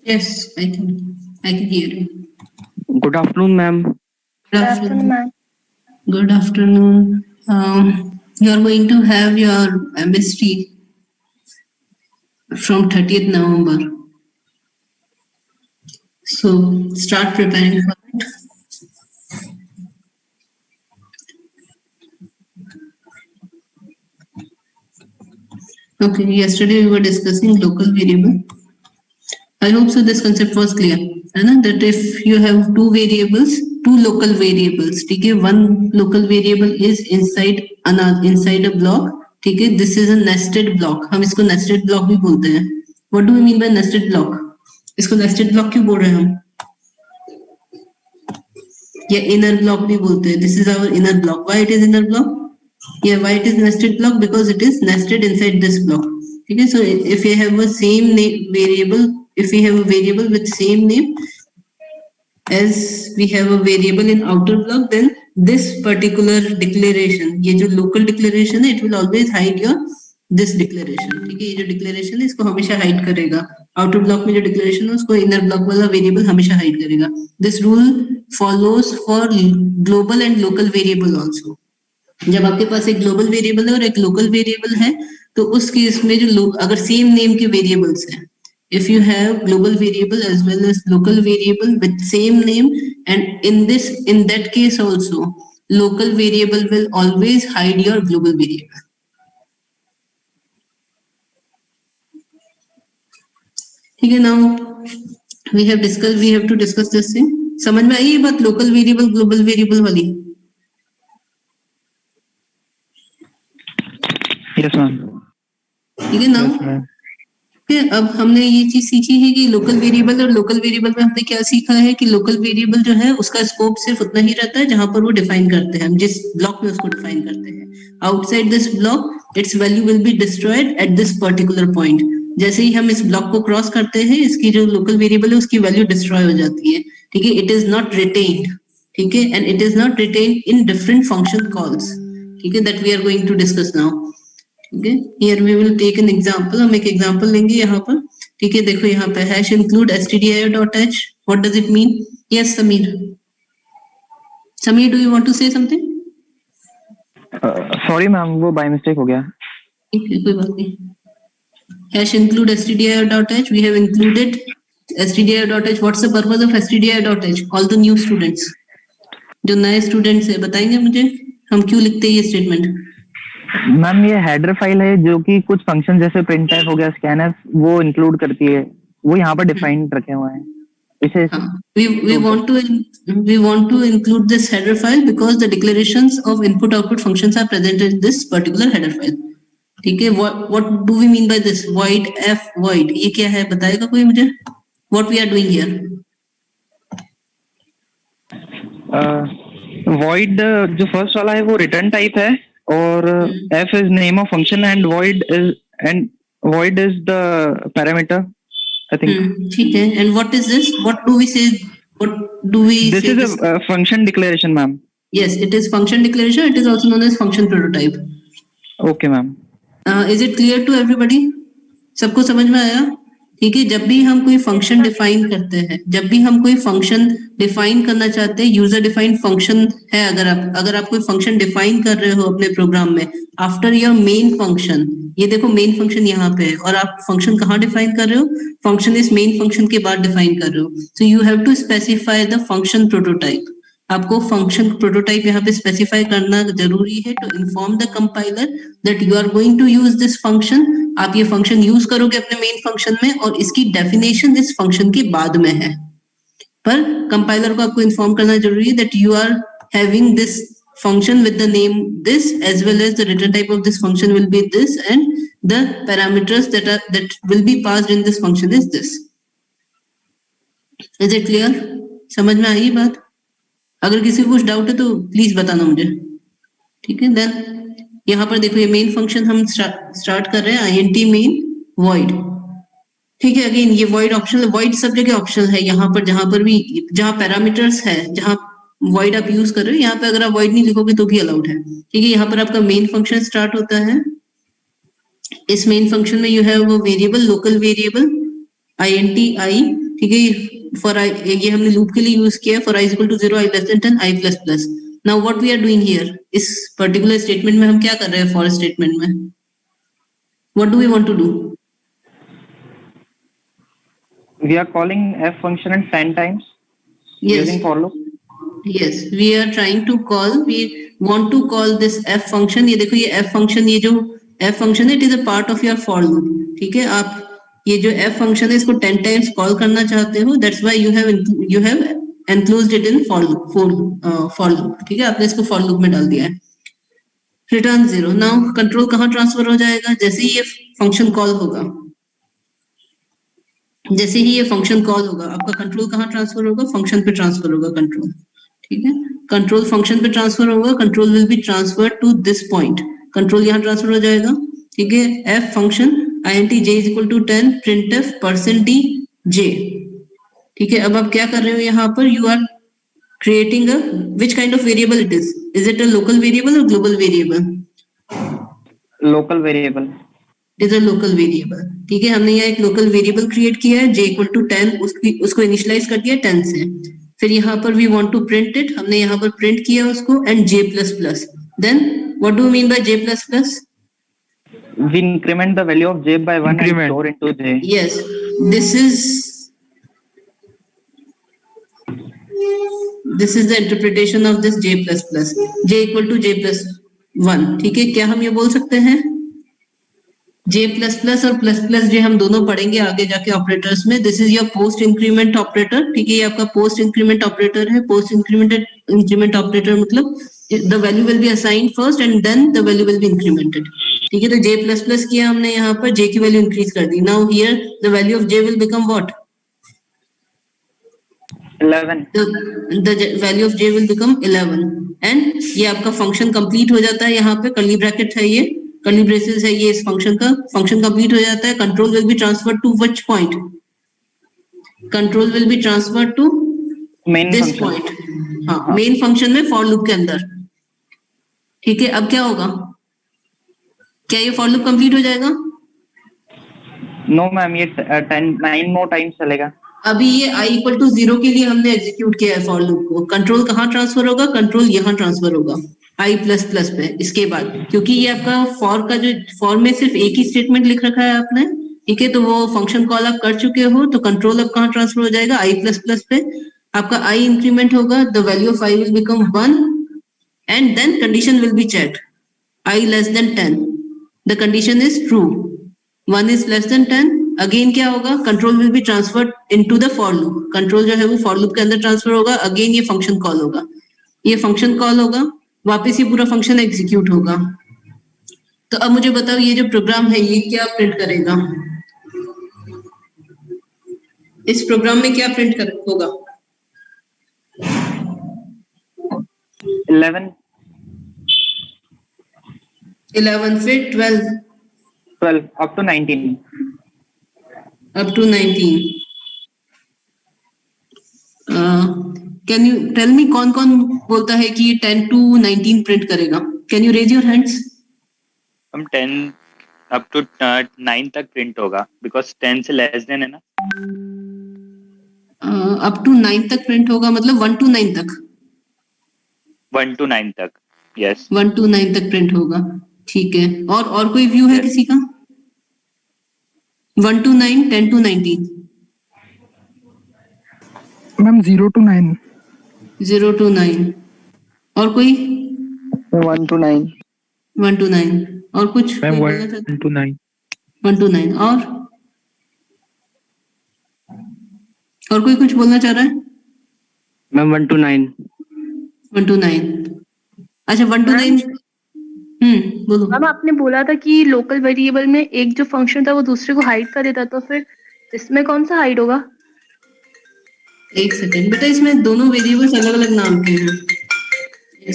Yes, I can hear you. Good afternoon, ma'am. Good afternoon, ma'am. Good afternoon. You are going to have your MST from 30th November. So start preparing for it. Okay, yesterday we were discussing local variable. I hope so this concept was clear. That if you have two variables, two local variables, ठीक है, one local variable is inside a block, ठीक है, this is a nested block, हम इसको nested block भी बोलते हैं. What do we mean by nested block? इसको nested block क्यों बोल रहे हैं हम? या inner block भी बोलते हैं. This is our inner block. Why it is inner block? Yeah, why it is nested block? Because it is nested inside this block. Okay, so if you have a same name variable, if we have a variable with same name as we have a variable in outer block, then this particular declaration, ये जो local declaration है, it will always hide your this declaration. ठीक है, ये जो declaration है इसको हमेशा hide करेगा. Outer block में जो declaration है उसको inner block वाला variable हमेशा hide करेगा. This rule follows for global and local variable also. जब आपके पास एक ग्लोबल वेरिएबल है और एक लोकल वेरिएबल है तो उस केस में जो अगर सेम नेम के वेरिएबल्स हैं, if you have global variable as well as local variable with same name, and in that case also local variable will always hide your global variable. ठीक है, now we have to discuss this thing. समझ में आई ये बात local variable global variable वाली? Yes, ma'am. ठीक है ना? Yes, अब हमने ये चीज सीखी है कि लोकल वेरिएबल और लोकल वेरिएबल में हमने क्या सीखा है कि लोकल वेरिएबल जो है उसका स्कोप सिर्फ उतना ही रहता है जहां पर वो डिफाइन करते हैं, हम जिस ब्लॉक में उसको डिफाइन करते हैं. Outside this block it's value will be destroyed at this particular point. जैसे ही हम इस ब्लॉक को क्रॉस करते हैं इसकी जो लोकल वेरिएबल है उसकी वैल्यू डिस्ट्रॉय हो जाती है. ठीक है, इट इज नॉट रिटेन्ड. ठीक है, and it is not retained in different function calls. ठीक है, that we are going to discuss now. Okay, here we will take an example. हम एक एग्जांपल लेंगे यहाँ पर. ठीक है, देखो यहाँ पे hash include stdio.h. What does it mean? Yes, Samir. Samir, do you want to say something? Sorry, ma'am, वो by mistake हो गया. ठीक है, कोई बात नहीं. Hash include stdio.h. We have included stdio.h. What's the purpose of stdio.h? All the new students, जो नए स्टूडेंट्स है, बताएंगे मुझे हम क्यों लिखते हैं ये स्टेटमेंट? मैम ये हेडर फाइल है जो कि कुछ फंक्शन जैसे printf हो गया, scanf वो इंक्लूड करती है, वो यहाँ पर डिफाइन रखे हुए हैं. इसे we want to include this header file because the declarations of input output functions are present in this particular header file. ठीक है, what do we mean by this? Void f void, ये क्या है बताएगा कोई मुझे? What we are doing here? void जो first वाला है वो रिटर्न टाइप है और f is name of function and void is the parameter, I think. ठीक है, and what is this? What do we say? This is a function declaration, ma'am. Yes, it is function declaration. It is also known as function prototype. Okay, ma'am. Is it clear to everybody? सबको समझ में आया? ठीक है, जब भी हम कोई फंक्शन डिफाइन करते हैं, जब भी हम कोई फंक्शन डिफाइन करना चाहते हैं, यूजर डिफाइंड फंक्शन है, अगर आप कोई फंक्शन डिफाइन कर रहे हो अपने प्रोग्राम में आफ्टर योर मेन फंक्शन, ये देखो मेन फंक्शन यहाँ पे है और आप फंक्शन कहाँ डिफाइन कर रहे हो? फंक्शन इस मेन फंक्शन के बाद डिफाइन कर रहे हो. So you have to specify the function prototype. आपको फंक्शन प्रोटोटाइप यहाँ पे स्पेसिफाई करना जरूरी है to inform the compiler that you are going to use this function. आप ये फंक्शन यूज करोगे अपने मेन फंक्शन में और इसकी डेफिनेशन इस फंक्शन के बाद में है, पर कंपाइलर को आपको इन्फॉर्म करना जरूरी है that you are having this function with the name this as well as the return type of this function will be this and the parameters that will be passed in this function is this. Is it clear? समझ में आई बात? अगर किसी को कुछ doubt है तो please बताना मुझे. ठीक है, देन यहाँ पर देखो ये मेन फंक्शन हम स्टार्ट कर रहे हैं int main void. ठीक है, अगेन ये void ऑप्शनल, void सब जगह ऑप्शनल है. यहाँ पर जहाँ पैरामीटर्स है, जहाँ void आप यूज कर रहे हो, यहाँ पे अगर आप void नहीं लिखोगे तो भी अलाउड है. ठीक है, यहाँ पर आपका मेन फंक्शन स्टार्ट होता है. इस मेन फंक्शन में यू हैव वो variable, local variable int I ठीक है, फॉर आई ये हमने लूप के लिए यूज किया for i equal to 0 i less than 10 i plus plus. Now what we are doing here, इस पर्टिकुलर स्टेटमेंट में हम क्या कर रहे हैं फॉर स्टेटमेंट में, what do we want to do? We are calling f function and 10 times using for loop. Yes, we are trying to call, we want to call this f function. ये देखो ये f function, ये जो f function है, it is a part of your for loop. ठीक है, आप ये जो f function है इसको 10 times कॉल करना चाहते हो, that's why you have enclosed it in for loop. ठीक है, आपने इसको for loop में डाल दिया है. Return 0. Now कंट्रोल कहाँ ट्रांसफर हो जाएगा? जैसे ही ये फंक्शन कॉल होगा, जैसे ही ये फंक्शन कॉल होगा, आपका कंट्रोल कहाँ ट्रांसफर होगा? फंक्शन पे ट्रांसफर होगा कंट्रोल. ठीक है, कंट्रोल फंक्शन पे ट्रांसफर होगा, control will be transfer to this point, control यहाँ ट्रांसफर हो जाएगा. ठीक है, f function int j is equal to 10 printf %j. ठीक है, अब आप क्या कर रहे हो यहाँ पर? You are creating a which kind of variable it is? Is it a local variable or global variable? Local variable. It is a local variable. ठीक है, हमने यहाँ एक local variable create किया है j इक्वल टू 10, उसको initialise कर दिया 10 से. फिर यहाँ पर we want to print it, हमने यहाँ पर print किया उसको and j plus plus. Then what do you mean by j plus plus? We increment the value of j by 1 and store into j. Yes, this is the interpretation of this j plus plus. j equal to j plus 1. ठीक है, क्या हम ये बोल सकते हैं j plus plus और plus plus j हम दोनों पढ़ेंगे आगे जाके ऑपरेटर्स में. This is your post increment operator. ठीक है, ये आपका पोस्ट इंक्रीमेंट ऑपरेटर है. पोस्ट इंक्रीमेंट ऑपरेटर मतलब the value will be assigned first and then the value will be incremented. ठीक है, तो j प्लस प्लस किया हमने, यहाँ पर j की वैल्यू इंक्रीज कर दी. Now here the value of j will become what? 11. The value of j will become 11 and ये आपका फंक्शन कंप्लीट हो जाता है. यहाँ पे कर्ली ब्रैकेट है, ये कर्ली ब्रेसेस है, ये इस फंक्शन का फंक्शन कंप्लीट हो जाता है. Control will be transfer to which point? Control will be transfer to this point. हाँ, मेन फंक्शन में फॉर लूप के अंदर. ठीक है, अब क्या होगा? क्या ये फॉर लूप कंप्लीट हो जाएगा? नो मैम, ये 9 मोर टाइम्स चलेगा. अभी ये i इक्वल टू 0 के लिए हमने एग्जीक्यूट किया है फॉर लूप को. कंट्रोल कहाँ ट्रांसफर होगा? कंट्रोल यहाँ ट्रांसफर होगा i प्लस प्लस पे. इसके बाद क्योंकि ये आपका फॉर का जो फॉर में सिर्फ एक ही स्टेटमेंट लिख रखा है आपने, ठीक है, तो वो फंक्शन कॉल आप कर चुके हो, तो कंट्रोल अब कहाँ ट्रांसफर हो जाएगा? i प्लस प्लस पे. आपका i इंक्रीमेंट होगा, the value of i will become 1 and then condition will be checked. i less than 10, the condition is true. 1 is less than 10. Again क्या होगा? Control will be transferred into the for loop. Control जो है वो for loop के अंदर transfer होगा. Again ये function call होगा, ये फंक्शन कॉल होगा, वापस ये पूरा फंक्शन एग्जीक्यूट होगा. तो अब मुझे बताओ ये जो प्रोग्राम है ये क्या प्रिंट करेगा? इस प्रोग्राम में क्या प्रिंट होगा? 11. 11 फिर 12 up to 19. up to 19. Can you tell me कौन कौन बोलता है कि 10 to 19 प्रिंट करेगा? Can you raise your hands? हम 10 up to 9 तक प्रिंट होगा because 10 से लेस देन है ना. up to 9 तक प्रिंट होगा मतलब 1 to 9 तक. 1 to 9 तक. Yes. 1 to 9 तक प्रिंट होगा. ठीक है, और कोई व्यू है किसी का? 1 to 9, 10 to 19. Ma'am 0 to 9. 0 to 9. और कोई? 1 to 9. 1 to 9. और कुछ? Ma'am 1 to 9. 1 to 9. और कोई कुछ बोलना चाह रहा है? Ma'am 1 to 9. 1 to 9. अच्छा 1 to 9. बोलो. मैम आपने बोला था कि लोकल वेरिएबल में एक जो फंक्शन था वो दूसरे को हाइड कर देता, तो फिर इसमें कौन सा हाइड होगा? एक सेकेंड बेटा, इसमें दोनों वेरिएबल्स अलग अलग नाम के हैं.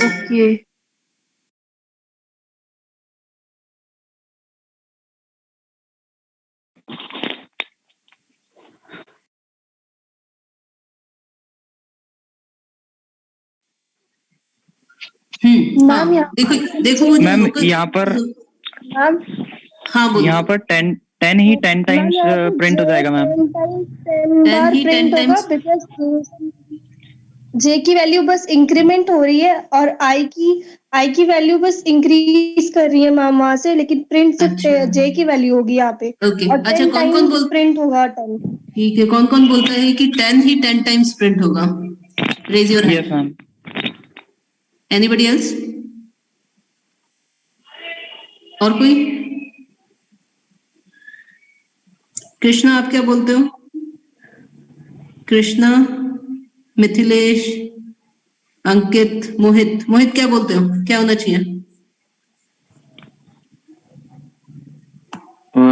ओके. मैम देखो मैम यहाँ पर मैम हाँ बोलो. यहाँ पर 10 10 ही 10 टाइम्स प्रिंट हो जाएगा मैम। 10 ही 10 times? जे की वैल्यू बस इंक्रीमेंट हो रही है और आई की वैल्यू बस इंक्रीज कर रही है मैम वहां से, लेकिन प्रिंट सिर्फ अच्छा। जे की वैल्यू होगी यहाँ पे। Okay, और अच्छा, 10 कौन-कौन टाइम्स बोल- प्रिंट होगा 10। ठीक है, कौन कौन बोलता है कि 10 ही 10 टाइम्स प्रिंट होगा? Raise your yes hand. Ma'am. Anybody else? और कोई? कृष्णा, आप क्या बोलते हो? कृष्णा, मिथिलेश, अंकित, मोहित क्या बोलते हो, क्या होना चाहिए?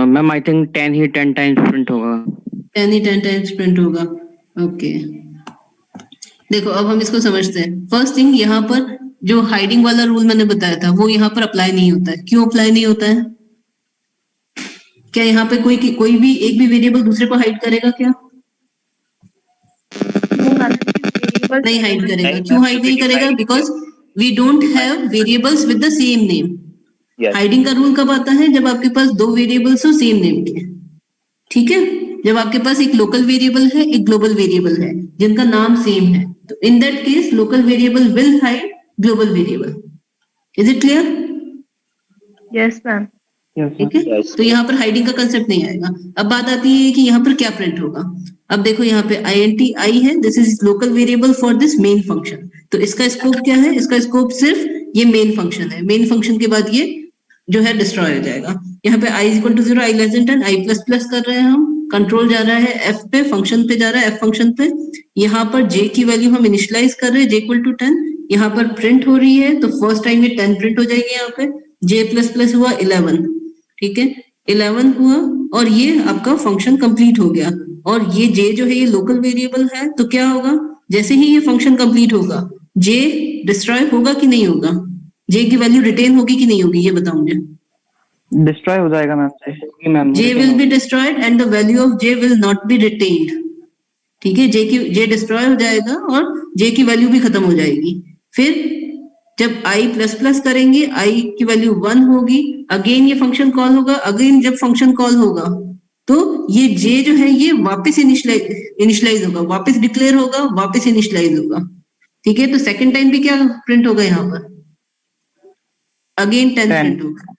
मैम आई थिंक 10 ही 10 टाइम्स प्रिंट होगा। 10 ही 10 टाइम्स प्रिंट होगा। ओके, देखो अब हम इसको समझते हैं। फर्स्ट थिंग, यहाँ पर जो हाइडिंग वाला रूल मैंने बताया था वो यहाँ पर अप्लाई नहीं होता है। क्यों अप्लाई नहीं होता है? क्या यहाँ पे कोई भी एक भी वेरिएबल दूसरे को हाइड करेगा क्या? नहीं हाइड करेगा। नहीं, क्यों ma'am, हाइड नहीं क्योंकि करेगा? hiding because we don't have variables with the same name. Yes. Hiding का रूल कब आता है? जब आपके पास दो वेरिएबल्स हो सेम नेम के। ठीक है, जब आपके पास एक लोकल वेरिएबल है, एक ग्लोबल वेरिएबल है जिनका नाम सेम है, तो in that case local variable will hide global variable. Is it clear? Yes ma'am. ठीक है, Yes. तो यहाँ पर हाइडिंग का कंसेप्ट नहीं आएगा। अब बात आती है कि यहाँ पर क्या प्रिंट होगा। अब देखो यहाँ पे int आई है, this is local variable for this main function. तो इसका स्कोप क्या है? इसका स्कोप सिर्फ ये मेन फंक्शन है। मेन फंक्शन के बाद ये जो है डिस्ट्रॉय हो जाएगा। यहाँ पे i equal to 0, i less than 10, i plus plus कर रहे हैं हम। कंट्रोल जा रहा है f पे, फंक्शन पे जा रहा है, f फंक्शन पे। यहाँ पर j की वैल्यू हम इनिशियलाइज कर रहे हैं, j इक्वल टू 10। यहाँ पर प्रिंट हो रही है, तो फर्स्ट टाइम ये 10 प्रिंट हो जाएगी। यहाँ पे j प्लस प्लस हुआ 11, ठीक है, 11 हुआ और ये आपका फंक्शन कंप्लीट हो गया। और ये j जो है ये लोकल वेरिएबल है, तो क्या होगा? जैसे ही ये फंक्शन कंप्लीट होगा, j डिस्ट्रॉय होगा कि नहीं होगा? j की वैल्यू रिटेन होगी कि नहीं होगी, ये बताओ मुझे। डिस्ट्रॉय हो जाएगा ma'am. j will be destroyed and the value of j will not be retained। ठीक है, j डिस्ट्रॉय हो जाएगा और j की वैल्यू भी खत्म हो जाएगी। फिर जब i प्लस प्लस करेंगे, i की वैल्यू 1 होगी, अगेन ये फंक्शन कॉल होगा। अगेन जब फंक्शन कॉल होगा तो ये j जो है ये वापस इनिशियलाइज होगा, वापस डिक्लेयर होगा, वापस इनिशियलाइज होगा। ठीक है, तो सेकंड टाइम भी क्या प्रिंट होगा यहाँ पर? अगेन 10 प्रिंट होगा।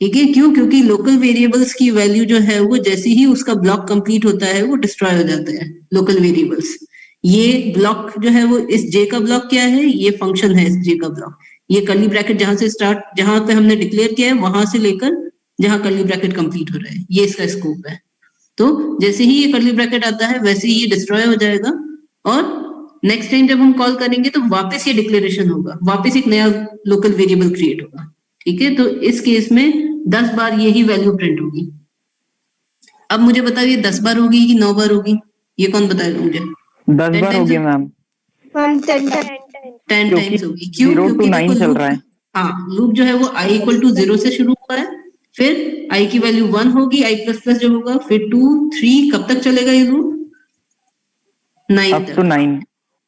ठीक है, क्यों? क्योंकि लोकल वेरिएबल्स की वैल्यू जो है वो जैसे ही उसका ब्लॉक कंप्लीट होता है वो डिस्ट्रॉय हो जाते हैं लोकल वेरिएबल्स। ये ब्लॉक जो है वो इस j का ब्लॉक क्या है? ये फंक्शन है इस j का ब्लॉक। ये कर्ली ब्रैकेट जहां से स्टार्ट, जहां पे हमने डिक्लेयर किया है वहां से लेकर जहां कर्ली ब्रैकेट कंप्लीट हो रहा है, ये इसका स्कोप है। तो जैसे ही ये कर्ली ब्रैकेट आता है वैसे ही ये डिस्ट्रॉय हो जाएगा और नेक्स्ट टाइम जब हम कॉल करेंगे तो वापस ये डिक्लेरेशन होगा, वापस एक नया लोकल वेरिएबल क्रिएट होगा। ठीक है, तो इस केस में 10 बार यही वैल्यू प्रिंट होगी। अब मुझे बताइए 10 बार होगी कि 9 बार होगी? ये कौन बताएगा मुझे? 10 बार होगी मैम। 10 टाइम्स होगी। क्यों? 0 to 9 देखो चल लूप, रहा है। हाँ, लूप जो है वो i इक्वल टू 0 से शुरू हुआ है, फिर i की वैल्यू 1 होगी, i प्लस प्लस जो होगा, फिर 2 3, कब तक चलेगा ये लूप? 9 अप तक। टू 9।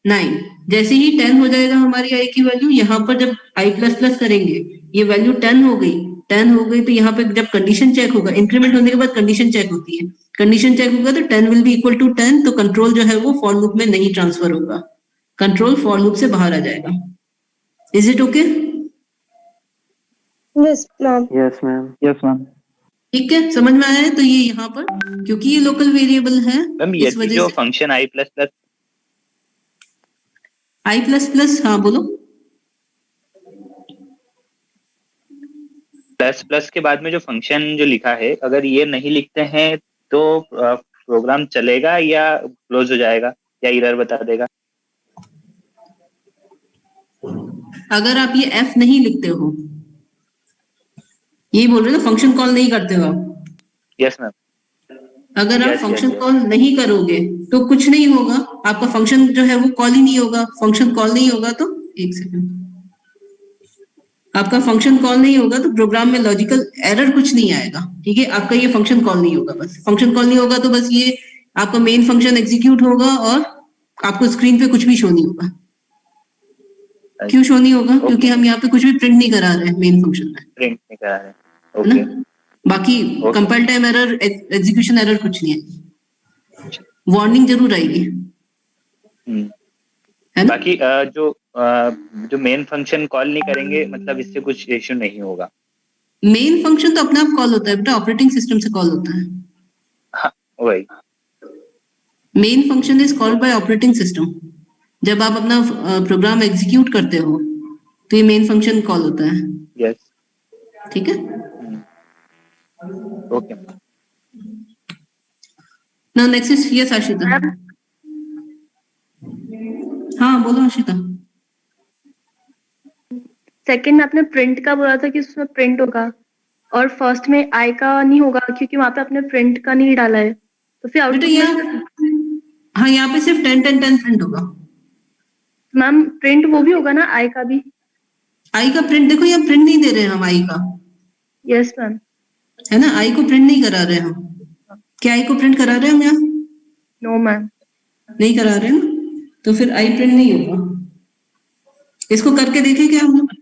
9 जैसे ही 10 हो जाएगा हमारी i की वैल्यू, यहाँ पर जब i प्लस प्लस करेंगे ये वैल्यू 10 हो गई। 10 हो गई तो यहाँ पे जब कंडीशन चेक होगा, इंक्रीमेंट होने के बाद कंडीशन चेक होती है, कंडीशन चेक होगा तो 10 विल बी इक्वल टू 10, तो कंट्रोल जो है वो फॉर लूप में नहीं ट्रांसफर होगा, कंट्रोल फॉर लूप से बाहर आ जाएगा। Is it okay? Yes ma'am. Yes ma'am. ठीक है, समझ में आया है? तो ये यहाँ पर क्योंकि ये लोकल वेरिएबल है मैम इस यदि वजह जो से function i plus plus i plus plus, हाँ बोलो। प्लस प्लस के बाद में जो फंक्शन जो लिखा है, अगर ये नहीं लिखते हैं तो प्रोग्राम चलेगा या क्लोज हो जाएगा या एरर बता देगा? अगर आप ये f नहीं लिखते हो, यही बोल रहे हो ना, फंक्शन कॉल नहीं करते हो आप। Yes ma'am. अगर आप Yes, फंक्शन yes. कॉल नहीं करोगे तो कुछ नहीं होगा, आपका फंक्शन जो है वो कॉल ही नहीं होगा। फंक्शन कॉल नहीं होगा तो एक सेकंड, आपका फंक्शन कॉल नहीं होगा तो प्रोग्राम में लॉजिकल एरर कुछ नहीं आएगा। ठीक है, आपका ये फंक्शन कॉल नहीं होगा, बस फंक्शन कॉल नहीं होगा तो बस ये आपका मेन फंक्शन एग्जीक्यूट होगा और आपको स्क्रीन पे कुछ भी शो नहीं होगा। क्यों शो नहीं होगा? क्योंकि हम यहाँ पे कुछ भी प्रिंट नहीं करा रहे हैं मेन फंक्शन में, प्रिंट नहीं करा रहे। है ओके। ना? बाकी Okay. Compile time error, execution error कुछ नहीं है, वार्निंग जरूर आएगी, हम्म। है ना? बाकी जो मेन फंक्शन कॉल नहीं करेंगे, मतलब इससे कुछ इश्यू नहीं होगा। मेन फंक्शन तो अपने आप कॉल होता है बेटा, ऑपरेटिंग सिस्टम से कॉल होता है। हाँ, वही। Main function is called by operating system. जब आप अपना प्रोग्राम एग्जीक्यूट करते हो तो ये मेन फंक्शन कॉल होता है, यस। ठीक है? Okay. Now next is yes Ashita. हाँ बोलो आशिता। सेकंड में आपने प्रिंट का बोला था कि उसमें प्रिंट होगा, और फर्स्ट में आई का नहीं होगा क्योंकि वहां पे आपने प्रिंट का नहीं डाला है, तो फिर बेटा आउटपुट यहाँ, में हाँ यहाँ पे सिर्फ 10 10 10 प्रिंट होगा। मैम प्रिंट वो भी होगा ना आई का भी? आई का प्रिंट देखो, यहाँ प्रिंट नहीं दे रहे हैं हम आई का, यस मैम। है ना? आई को प्रिंट नहीं करा रहे हम। क्या आई को प्रिंट करा रहे हैं हम यहाँ? No ma'am. नहीं करा रहे हैं ना, तो फिर आई प्रिंट नहीं होगा। इसको करके देखें क्या हम लोग?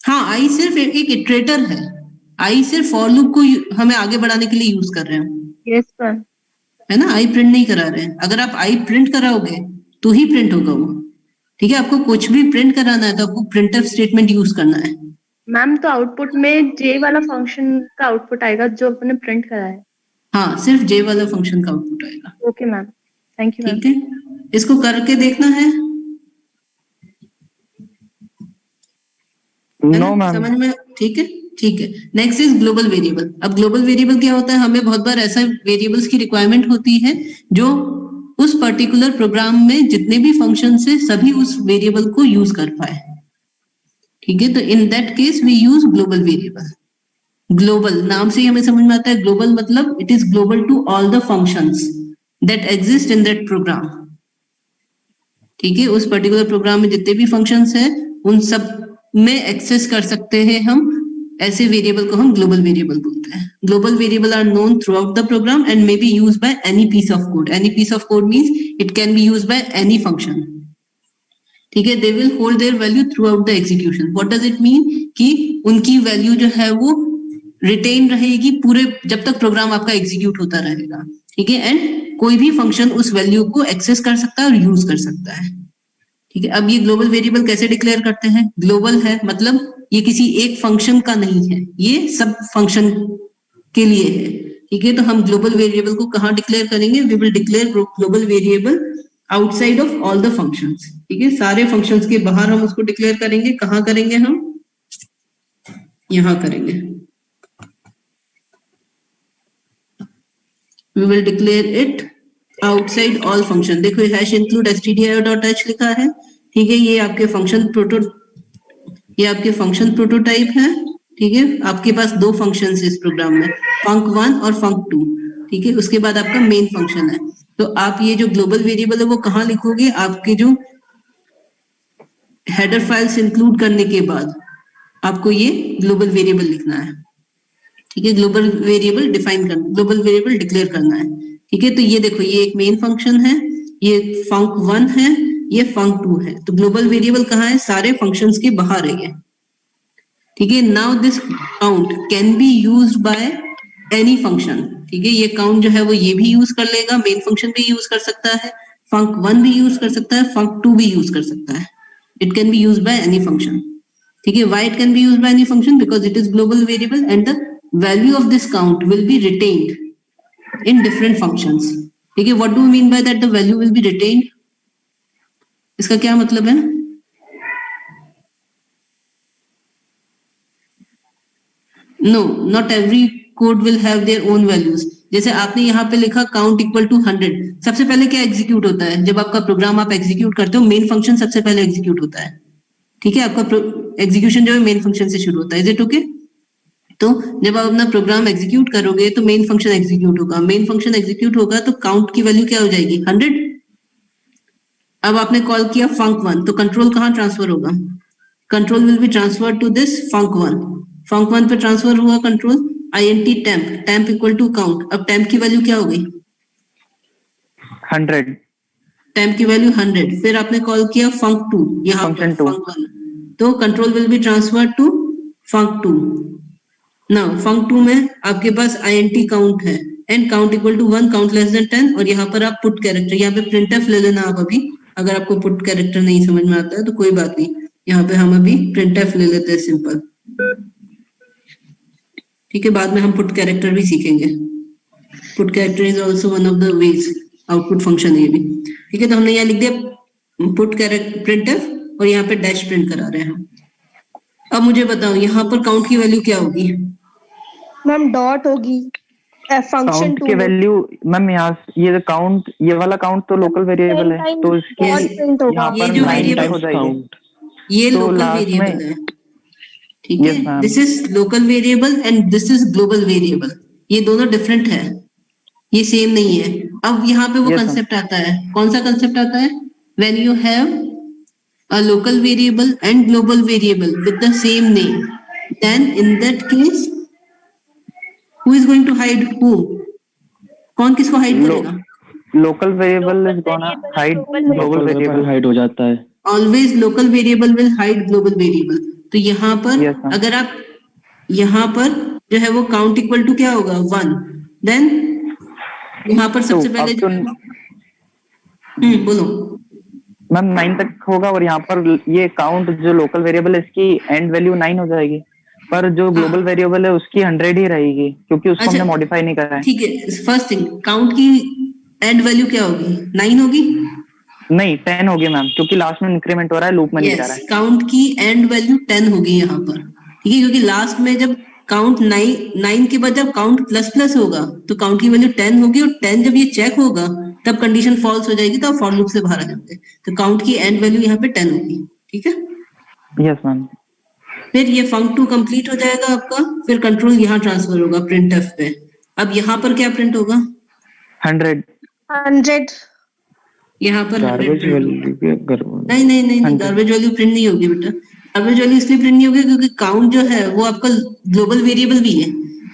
हाँ, आई सिर्फ एक इटरेटर है, आई सिर्फ फॉर लूप को हमें आगे बढ़ाने के लिए यूज कर रहे हैं, यस मैम। है ना? आई प्रिंट नहीं करा रहे हैं। अगर आप आई प्रिंट कराओगे तो ही प्रिंट होगा वो, ठीक है? आपको कुछ भी प्रिंट कराना है तो आपको प्रिंटफ स्टेटमेंट यूज करना है। मैम तो आउटपुट में जे वाला फंक्शन का आउटपुट आएगा जो अपने प्रिंट करा है। हाँ, सिर्फ जे वाला फंक्शन का आउटपुट आएगा, okay ma'am, thank you ma'am. ठीक है? इसको करके देखना है नो ना? मैम। समझ में? ठीक है, ठीक है। Next is global variable. अब ग्लोबल वेरिएबल क्या होता है? हमें बहुत बार ऐसा वेरिएबल्स की रिक्वायरमेंट होती है जो उस पर्टिकुलर प्रोग्राम में जितने भी फंक्शन है सभी उस वेरिएबल को यूज कर पाए, ठीक है? तो in that case we use global variable. Global नाम से ही हमें समझ में आता है, ग्लोबल मतलब it is global to all the functions that exist in that program, ठीक है? उस पर्टिकुलर प्रोग्राम में जितने भी फंक्शंस हैं उन सब में एक्सेस कर सकते हैं हम, ऐसे वेरिएबल को हम ग्लोबल वेरिएबल बोलते हैं। Global variable are known throughout the program and may be used by any piece of code. Any piece of code means it can be used by any function, ठीक है? They will hold their value throughout the execution. What does it mean? कि उनकी value जो है वो retain रहेगी पूरे जब तक प्रोग्राम आपका एग्जीक्यूट होता रहेगा, ठीक है? एंड कोई भी फंक्शन उस वैल्यू को एक्सेस कर सकता है और यूज कर सकता है, ठीक है? अब ये ग्लोबल वेरिएबल कैसे डिक्लेयर करते हैं? ग्लोबल है मतलब ये किसी एक फंक्शन का नहीं है, ये सब फंक्शन के लिए है, ठीक है? तो हम ग्लोबल वेरिएबल को कहाँ डिक्लेयर करेंगे? We will declare global variable outside of all the functions, ठीक है? सारे फंक्शंस के बाहर हम उसको डिक्लेयर करेंगे। कहाँ करेंगे हम? यहाँ करेंगे। We will declare it outside all function. देखो हैश इंक्लूड stdio.h लिखा है, ठीक है? ये आपके फंक्शन प्रोटोटाइप है, ठीक है? आपके पास दो फंक्शन इस प्रोग्राम में, func1 और func2, ठीक है? उसके बाद आपका मेन फंक्शन है। तो आप ये जो ग्लोबल वेरिएबल है वो कहाँ लिखोगे? आपके जो हेडर फाइल्स इंक्लूड करने के बाद आपको ये ग्लोबल वेरिएबल लिखना है, ठीक है? ग्लोबल वेरिएबल डिक्लेयर करना है, ठीक है? तो ये देखो, ये एक मेन फंक्शन है, ये func1 है, ये func2 है। तो ग्लोबल वेरिएबल कहाँ है? सारे फंक्शंस के बाहर है ये, ठीक है? Now this count can be used by any function, ठीक है? ये काउंट जो है वो ये भी यूज कर लेगा, मेन फंक्शन भी यूज कर सकता है, func1 भी यूज कर सकता है, func2 भी यूज कर सकता है। It can be used by any function, ठीक है? Why it can be used by any function? Because it is global variable and the value of this count will be retained in different functions, ठीक है? What do we mean by that the value will be retained? इसका क्या मतलब है? No, not every code will have their own values. जैसे आपने यहाँ पे लिखा count equal to 100, सबसे पहले क्या एग्जीक्यूट होता है? जब आपका प्रोग्राम आप एग्जीक्यूट करते हो मेन फंक्शन सबसे पहले एग्जीक्यूट होता है, ठीक है? आपका एग्जीक्यूशन जो है मेन फंक्शन से शुरू होता है। Is it okay? तो जब आप अपना प्रोग्राम एग्जीक्यूट करोगे तो मेन फंक्शन एग्जीक्यूट होगा, मेन फंक्शन एग्जीक्यूट होगा तो काउंट की वैल्यू क्या हो जाएगी? 100। अब आपने कॉल किया func1, तो कंट्रोल कहाँ ट्रांसफर होगा? Control will be transfer to this func1 पे ट्रांसफर हुआ control, int temp equal to count. अब temp की वैल्यू क्या हो गई? 100। temp की वैल्यू 100। फिर आपने कॉल किया func2, यहाँ पर Function 2. func1, तो control will be transfer to func2 now func2 में आपके पास int count है and count equal to 1 count less than 10 और यहाँ पर आप put character यहाँ पे printf ले लेना आप अभी अगर आपको put character नहीं समझ में आता है तो कोई बात नहीं यहाँ पे हम अभी printf ले लेते हैं सिंपल ठीक है बाद में हम put character भी सीखेंगे put character is also one of the ways output function है ये भी ठीक है तो हमने यहाँ लिख दिया पुट कैरेक्टर printf और यहाँ पे डैश प्रिंट करा रहे हैं हम अब मुझे बताओ यहाँ पर काउंट की वैल्यू क्या होगी मैम डॉट होगी फंक्शन काउंट 2 की वैल्यू मैम यहाँ ये काउंट ये वाला काउंट तो लोकल वेरिएबल है तो इसकी यहाँ ये पर जो 9 variable टाइप हो जाएगी ये तो लोकल last वेरिएबल में- है ठीक Yes, है ma'am. This is local variable and this is global variable ये दोनों डिफरेंट है ये सेम नहीं है अब यहाँ पे वो Yes, ma'am. कंसेप्ट आता है कौन सा कंसेप्ट आता है when you have a local variable and global variable with the same name then in that case who is going to hide who कौन किसको हाइड लो- करेगा local variable is gonna hide global variable hide हो जाता है always local variable will hide global variable तो यहाँ पर Yes, ma'am. अगर आप यहाँ पर जो है वो काउंट इक्वल टू क्या होगा 1 देन यहाँ पर सबसे तो पहले अब तो बोलो मैम 9 तक होगा और यहाँ पर ये काउंट जो लोकल वेरिएबल है इसकी एंड वैल्यू 9 हो जाएगी पर जो ग्लोबल वेरिएबल है उसकी 100 ही रहेगी क्योंकि उसको अच्छा। हमने मॉडिफाई नहीं करा है ठीक है फर्स्ट थिंग काउंट की एंड वैल्यू क्या होगी 9 होगी नहीं 10 होगी मैम क्योंकि लास्ट में इंक्रीमेंट हो रहा है लूप में नहीं जा रहा है काउंट की एंड वैल्यू 10 होगी यहाँ पर ठीक है क्योंकि लास्ट में जब काउंट 9 के बाद जब काउंट प्लस प्लस होगा तो काउंट की वैल्यू 10 होगी और 10 जब ये चेक होगा तब कंडीशन फॉल्स हो जाएगी तो आप फॉर लूप से बाहर आ जाओगे तो काउंट की एंड वैल्यू यहाँ पे 10 होगी ठीक है यस मैम फिर ये func2 कंप्लीट हो जाएगा आपका फिर कंट्रोल यहाँ ट्रांसफर होगा printf पे अब यहाँ पर क्या प्रिंट होगा 100 100 यहाँ पर 100 गार्बेज print होगा। वैल्यू भी अगर नहीं गार्बेज वैल्यू प्रिंट नहीं होगी बेटा गार्बेज वैल्यू इसलिए प्रिंट नहीं होगी क्योंकि काउंट जो है वो आपका ग्लोबल वेरिएबल भी है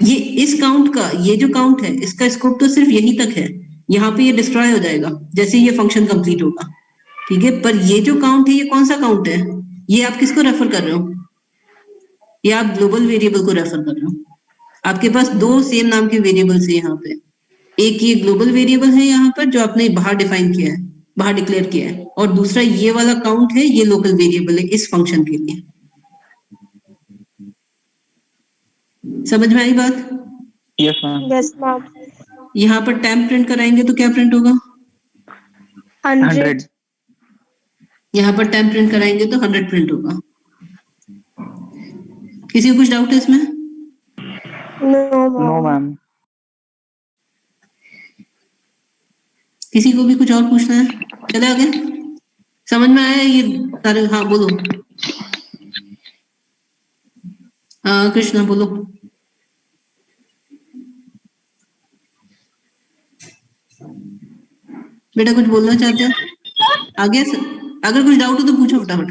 ये इस काउंट का ये जो काउंट है इसका स्कोप तो सिर्फ यहीं तक है यहाँ पे ये डिस्ट्रॉय हो जाएगा जैसे ये फंक्शन कंप्लीट होगा ठीक है पर ये जो काउंट है ये कौन सा काउंट है ये आप किसको रेफर कर रहे हो ये आप ग्लोबल वेरिएबल को रेफर कर रहे हो आपके पास दो सेम नाम के वेरिएबल्स है यहाँ पे एक ये ग्लोबल वेरिएबल है यहाँ पर जो आपने बाहर डिफाइन किया है बाहर डिक्लेयर किया है और दूसरा ये वाला काउंट है ये लोकल वेरिएबल है इस फंक्शन के लिए समझ में आई बात यस मैम यस मैम यहाँ पर टेम्प प्रिंट कराएंगे तो क्या प्रिंट होगा 100 100 यहाँ पर टेम्प प्रिंट कराएंगे तो 100 प्रिंट होगा किसी को कुछ डाउट है इसमें नो मैम किसी को भी कुछ और पूछना है चले आगे समझ में आया ये सारे हाँ बोलो हाँ कृष्णा बोलो बेटा कुछ बोलना चाहते हो आगे अगर कुछ डाउट हो तो पूछो फटाफट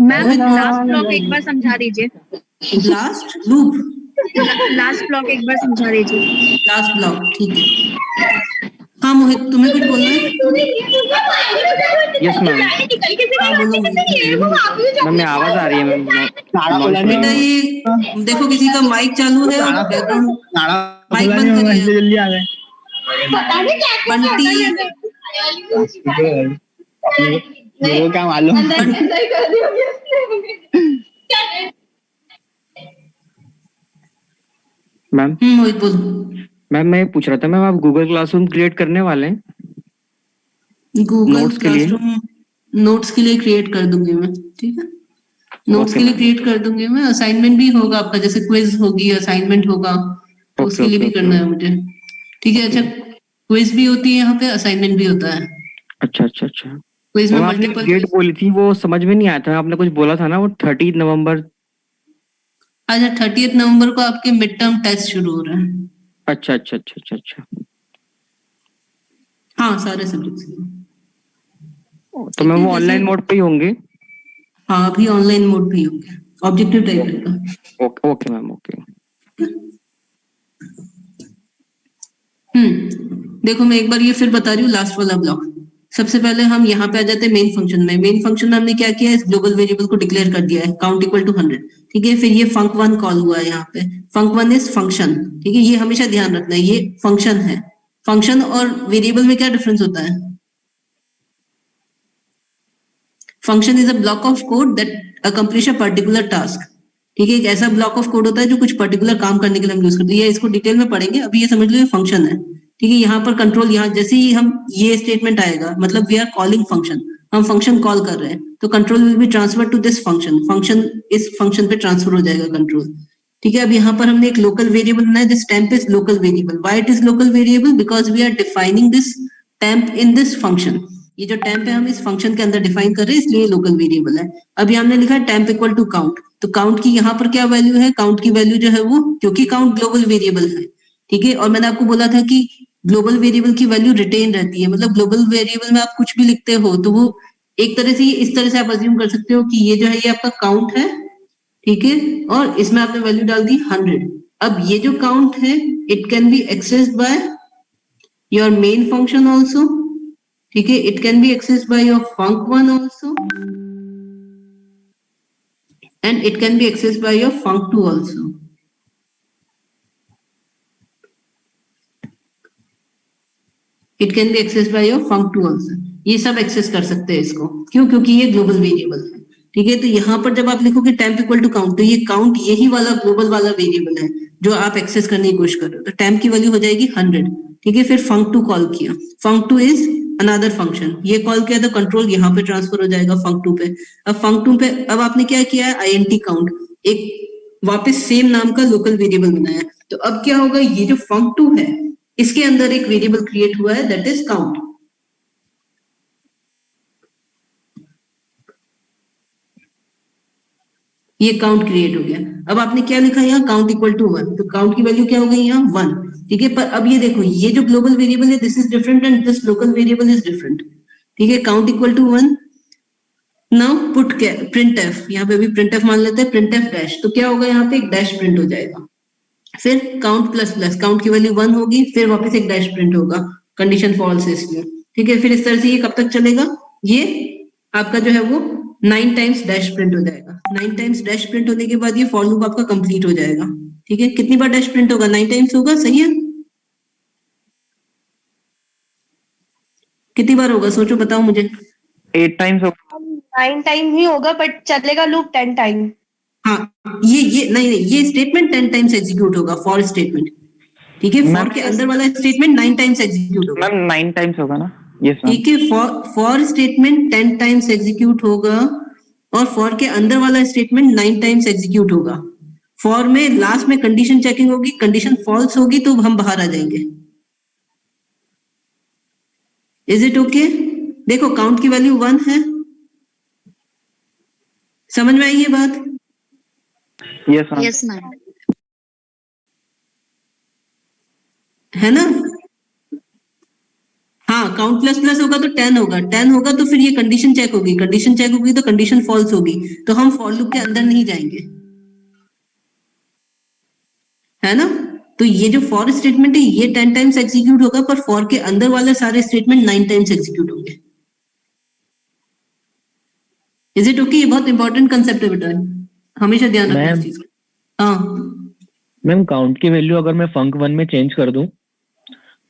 मैम लास्ट ब्लॉक एक बार समझा दीजिए लास्ट लूप लास्ट ब्लॉक एक बार समझा दीजिए लास्ट ब्लॉक ठीक है हाँ मोहित तुम्हें कुछ बोलना है यस मैम हाँ बोलो मोहित। मैम मैं आवाज आ रही है मैम बेटा ये देखो किसी का माइक चालू है और बैकग्राउंड माइक बंद करिए जल्दी आ गए बंटी मेरे को क्या मालूम मैम मोहित बोलो मैम मैं पूछ रहा था मैम आप गूगल क्लासरूम क्रिएट करने वाले हैं गूगल Notes के लिए? क्लासरूम नोट्स के लिए क्रिएट कर दूंगी मैं ठीक है नोट्स Okay, के लिए ma'am. क्रिएट कर दूंगी मैं असाइनमेंट भी होगा आपका जैसे क्विज होगी असाइनमेंट होगा तो Okay, उसके लिए भी okay, करना है मुझे ठीक है अच्छा क्विज भी होती है यहाँ पे असाइनमेंट भी होता है अच्छा अच्छा अच्छा क्विज में वो आपने मल्टीपल डेट बोली थी वो समझ में नहीं आया था आपने कुछ बोला था ना वो 30 नवंबर अच्छा 30 नवंबर को आपके मिड टर्म टेस्ट शुरू हो रहे हैं अच्छा अच्छा अच्छा अच्छा अच्छा हाँ सारे सब्जेक्ट्स तो मैम वो जैसे- ऑनलाइन मोड पे ही होंगे हाँ अभी ऑनलाइन मोड भी होंगे ऑब्जेक्टिव टाइप रहेगा ओके ओके मैम ओके देखो मैं एक बार ये फिर बता रही हूँ लास्ट वाला ब्लॉक सबसे पहले हम यहाँ पे आ जाते हैं मेन फंक्शन में। मेन फंक्शन में हमने क्या किया है, इस ग्लोबल वेरिएबल को डिक्लेयर कर दिया है काउंट इक्वल टू 100। ठीक है, फिर ये func1 कॉल हुआ है यहाँ पे। func1 is function. ठीक है, ये हमेशा ध्यान रखना है, ये फंक्शन है। फंक्शन और वेरिएबल में क्या डिफरेंस होता है? Function is a block of code that accomplish a particular task. ठीक है, एक ऐसा ब्लॉक ऑफ कोड होता है जो कुछ पर्टिकुलर काम करने के लिए हम यूज करते हैं। ये इसको डिटेल में पढ़ेंगे, अभी ये समझ लो ये फंक्शन है। ठीक है, यहाँ पर कंट्रोल, यहाँ जैसे ही हम ये स्टेटमेंट आएगा मतलब वी आर कॉलिंग फंक्शन, हम फंक्शन कॉल कर रहे हैं, तो control will be transfer to this function. Function इस फंक्शन पे ट्रांसफर हो जाएगा कंट्रोल। ठीक है, अब यहाँ पर हमने एक लोकल वेरिएबल बनाया, this temp is local variable. Why it is local variable? Because we are defining this temp in this function. ये जो टेम्प है हम इस फंक्शन के अंदर डिफाइन कर रहे हैं, इसलिए लोकल वेरिएबल है। अभी हमने लिखा है टेम्प इक्वल टू काउंट, तो काउंट की यहाँ पर क्या वैल्यू है? काउंट की वैल्यू जो है वो, क्योंकि काउंट ग्लोबल वेरिएबल है। ठीक है, और मैंने आपको बोला था कि ग्लोबल वेरिएबल की वैल्यू रिटेन रहती है, मतलब ग्लोबल वेरिएबल में आप कुछ भी लिखते हो तो वो एक तरह से, इस तरह से आप अज्यूम कर सकते हो कि ये जो है ये आपका काउंट है। ठीक है, और इसमें आपने वैल्यू डाल दी 100। अब ये जो काउंट है it can B accessed by your main function also. ठीक है, it can B accessed by your func1 also, and it can be accessed by your func2 also. It can be accessed by your func2 also. ये सब access कर सकते हैं इसको, क्यों? क्योंकि ये ग्लोबल वेरिएबल है। ठीक है, तो यहाँ पर जब आप लिखोगे टेम्प इक्वल टू काउंट, तो ये काउंट यही वाला ग्लोबल वाला वेरिएबल है जो आप एक्सेस करने की कोशिश कर रहे हो। तो टेम्प की वैल्यू हो जाएगी 100। ठीक है, फिर func2 कॉल किया, func2 इज अनदर फंक्शन, ये कॉल किया तो कंट्रोल यहाँ पे ट्रांसफर हो जाएगा func2 पे। अब func2 पे अब आपने क्या किया है, int काउंट, एक वापस सेम नाम का लोकल वेरिएबल बनाया। तो अब क्या होगा, ये जो func2 है इसके अंदर एक वेरिएबल क्रिएट हुआ है दैट इज काउंट। ये काउंट क्रिएट हो गया। अब आपने क्या लिखा यहाँ, काउंट इक्वल टू 1, तो काउंट की वैल्यू क्या हो गई यहाँ 1। ठीक है, पर अब ये देखो, ये जो ग्लोबल वेरिएबल है this is different and this local variable is different. ठीक है, count equal to 1। Now put print f, यहाँ पे भी प्रिंट एफ मान लेते हैं, प्रिंट एफ डैश, तो क्या होगा यहाँ पे एक डैश प्रिंट हो जाएगा। फिर काउंट प्लस प्लस, काउंट की वैल्यू 1 होगी, फिर वापस एक डैश प्रिंट होगा, कंडीशन फॉल्स है इसलिए। ठीक है, फिर इस तरह से ये कब तक चलेगा, ये आपका जो है वो 9 टाइम्स डैश प्रिंट हो जाएगा। 9 टाइम्स डैश प्रिंट होने के बाद ये फॉर लूप आपका कंप्लीट हो जाएगा। ठीक है, कितनी बार डैश प्रिंट होगा, 9 टाइम्स होगा, सही है? कितनी बार होगा, सोचो बताओ मुझे। 8 टाइम्स होगा। 9 टाइम ही होगा बट चलेगा लूप 10 टाइम। हाँ, ये नहीं, ये स्टेटमेंट 10 टाइम्स एग्जीक्यूट होगा, फॉर स्टेटमेंट। ठीक है, फॉर के अंदर वाला स्टेटमेंट 9 टाइम्स एग्जीक्यूट होगा। मैम 9 टाइम्स होगा ना? Yes ma'am. ठीक है, फॉर स्टेटमेंट 10 टाइम्स एग्जीक्यूट होगा और फॉर के अंदर वाला स्टेटमेंट 9 टाइम्स एग्जीक्यूट होगा। फॉर में लास्ट में कंडीशन चेकिंग होगी, कंडीशन फॉल्स होगी तो हम बाहर आ जाएंगे। Is it okay? देखो काउंट की वैल्यू 1 है, समझ में आई ये बात? Yes ma'am. Yes ma'am. है ना? हाँ, काउंट प्लस प्लस होगा तो 10 होगा, 10 होगा तो फिर ये कंडीशन चेक होगी, कंडीशन चेक होगी तो कंडीशन फॉल्स होगी, तो हम फॉर लूप के अंदर नहीं जाएंगे, है ना? तो ये जो फॉर स्टेटमेंट है ये 10 टाइम्स एग्जीक्यूट होगा, पर फॉर के अंदर वाले सारे स्टेटमेंट 9 टाइम्स एग्जीक्यूट होंगे। Is it okay? ये बहुत इंपॉर्टेंट कंसेप्ट है बेटा, हमेशा ध्यान रखना इस चीज का। हाँ मैम, काउंट की वैल्यू अगर मैं func1 में चेंज कर दूं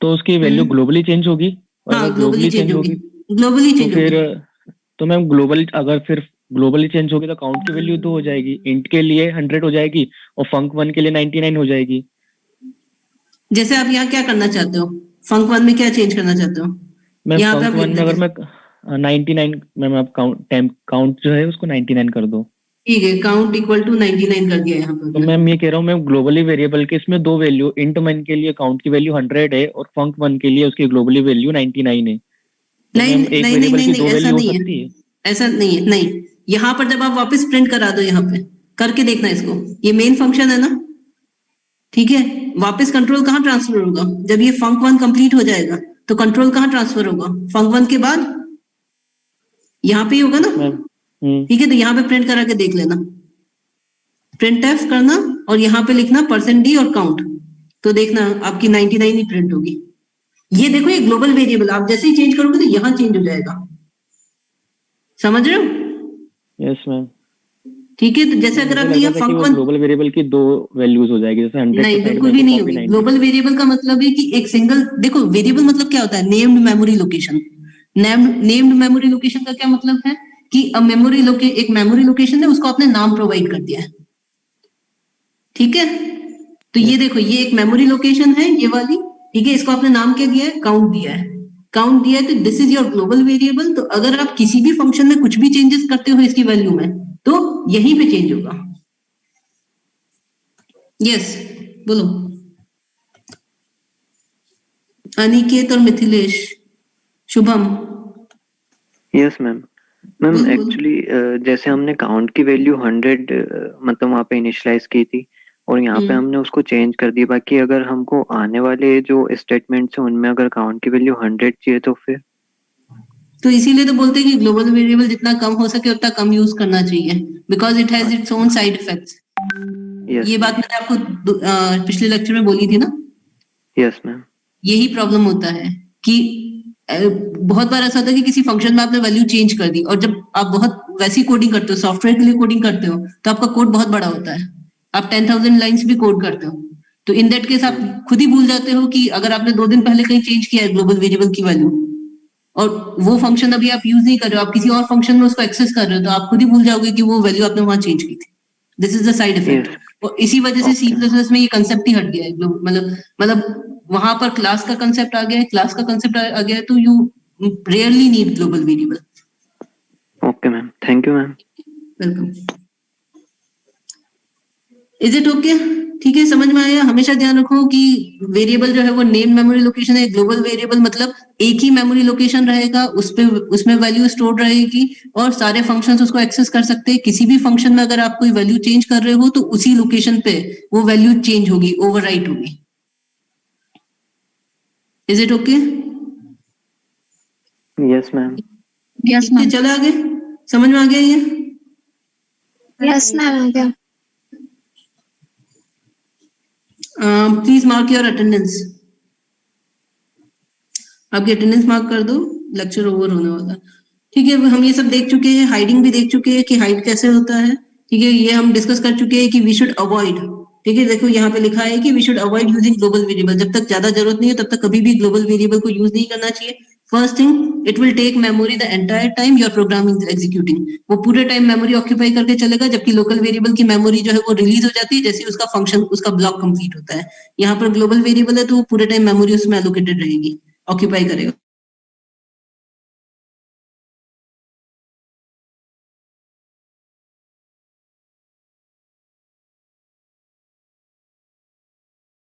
तो उसकी वैल्यू ग्लोबली चेंज होगी, और हाँ, अगर ग्लोबली चेंज होगी, ग्लोबली तो चेंज फिर होगी। तो मैम अगर फिर ग्लोबली चेंज होगी तो काउंट की वैल्यू 2 हो जाएगी, इंट के लिए 100 हो जाएगी और func1 के लिए 99 हो जाएगी। जैसे आप यहाँ क्या करना चाहते हो, func1 में क्या चेंज करना चाहते हो? मैं यहाँ पे आप func1 में लिख अगर मैं 99 मैम आप काउंट जो है उसको 99 कर दो। ठीक है, काउंट इक्वल टू 99 कर दिया यहाँ तो पर। मैम ये कह रहा हूँ मैं ग्लोबली वेरिएबल के इसमें 2 वैल्यू, int1 के लिए काउंट की वैल्यू 100 है और func1 के लिए उसकी ग्लोबली वैल्यू 99 है। तो नहीं मैम एक नहीं वेरिएबल नहीं की नहीं, 2 ऐसा वैल्यू हो नहीं है, सकती है? ऐसा नहीं है, नहीं। यहाँ पर जब आप वापस प्रिंट करा दो, यहाँ पे करके देखना इसको, ये मेन फंक्शन है ना, ठीक है? वापस कंट्रोल कहाँ ट्रांसफर होगा, जब ये func1 कंप्लीट हो जाएगा तो कंट्रोल कहाँ ट्रांसफर होगा, func1 के बाद यहाँ पे ही होगा ना। ठीक है, तो यहाँ पे प्रिंट करा के देख लेना, प्रिंट एफ करना और यहाँ पे लिखना %d और काउंट, तो देखना आपकी 99 ही प्रिंट होगी। ये देखो ये ग्लोबल वेरिएबल, आप जैसे ही चेंज करोगे तो यहाँ चेंज हो जाएगा, समझ रहे हो? Yes ma'am. ठीक है, तो जैसे अगर आपने यहाँ फंक ग्लोबल वेरिएबल की दो वैल्यूज हो जाएगी, जैसे 100 नहीं, बिल्कुल भी नहीं होगी। ग्लोबल वेरिएबल का मतलब है कि एक सिंगल, देखो वेरिएबल मतलब क्या होता है, named memory location. Named memory location का क्या मतलब है कि एक मेमोरी लोकेशन है, उसको आपने नाम प्रोवाइड कर दिया है, ठीक है? तो ये देखो ये एक मेमोरी लोकेशन है ये वाली, ठीक है, इसको आपने नाम क्या दिया है, काउंट दिया है। काउंट दिया है तो this is your global variable. तो अगर आप किसी भी फंक्शन में कुछ भी चेंजेस करते हो इसकी वैल्यू में, तो यहीं पे चेंज होगा। यस, बोलो अनिकेत और Mithilesh, Shubham. Yes ma'am. Ma'am actually जैसे हमने काउंट की वैल्यू 100 मतलब वहाँ पे इनिशियलाइज की थी और यहाँ पे हमने उसको चेंज कर दिया, बाकी अगर हमको आने वाले जो स्टेटमेंट्स हैं उनमें अगर काउंट की वैल्यू 100 चाहिए तो फिर? तो इसीलिए तो बोलते हैं कि ग्लोबल वेरिएबल जितना कम हो सके उतना कम यूज करना चाहिए, because it has its own side effects. ये बात मैंने आपको पिछले लेक्चर में बोली थी ना। Yes ma'am. यही प्रॉब्लम होता है कि बहुत बार ऐसा होता है कि किसी फंक्शन में आपने वैल्यू चेंज कर दी, और जब आप बहुत वैसी कोडिंग करते हो, सॉफ्टवेयर के लिए कोडिंग करते हो, तो आपका कोड बहुत बड़ा होता है, आप 10,000 लाइन्स भी कोड करते हो। तो इन दैट केस आप खुद ही भूल जाते हो कि अगर आपने 2 दिन पहले कहीं चेंज किया है ग्लोबल वेरिएबल की वैल्यू, और वो फंक्शन अभी आप यूज नहीं कर रहे हो, आप किसी और फंक्शन में उसको एक्सेस कर रहे हो, तो आप खुद ही भूल जाओगे कि वो वैल्यू आपने वहां चेंज की थी। This is the side effect. और इसी वजह से C++ में ये कंसेप्ट ही हट गया है। मतलब वहां पर क्लास का कंसेप्ट आ गया है, क्लास का कंसेप्ट आ गया है, तो you rarely need global variable. Okay ma'am, thank you ma'am. Welcome. Is it okay? ठीक है, समझ में आया? हमेशा ध्यान रखो कि वेरिएबल जो है वो नेम मेमोरी लोकेशन है। ग्लोबल वेरिएबल मतलब एक ही मेमोरी लोकेशन रहेगा, उसमें वैल्यू स्टोर रहेगी और सारे फंक्शंस उसको एक्सेस कर सकते हैं। किसी भी फंक्शन में अगर आप कोई वैल्यू चेंज कर रहे हो तो उसी लोकेशन पे वो वैल्यू चेंज होगी, ओवरराइट होगी। Is it okay? Yes ma'am. Yes ma'am. चलो आगे, समझ में आ गया ये? यस मैम आ गया। Please mark your attendance. आपकी अटेंडेंस मार्क कर दो, लेक्चर ओवर होने वाला। ठीक है, हम ये सब देख चुके हैं, हाइडिंग भी देख चुके हैं कि हाइड कैसे होता है। ठीक है, ये हम डिस्कस कर चुके हैं कि वी शुड अवॉइड। ठीक है, देखो यहाँ पे लिखा है कि we should avoid using global variable. जब तक ज्यादा जरूरत नहीं है तब तक कभी भी ग्लोबल वेरिएबल को यूज नहीं करना चाहिए। First thing, it will take memory the entire time your programming is executing. वो पूरे टाइम मेमोरी ऑक्यूपाई करके चलेगा, जबकि लोकल वेरिएबल की मेमोरी जो है वो रिलीज हो जाती है जैसे उसका फंक्शन, उसका ब्लॉक कंप्लीट होता है। यहाँ पर ग्लोबल वेरिएबल है तो वो पूरे टाइम मेमोरी उसमें एलोकेटेड रहेगी, ऑक्यूपाई करेगा।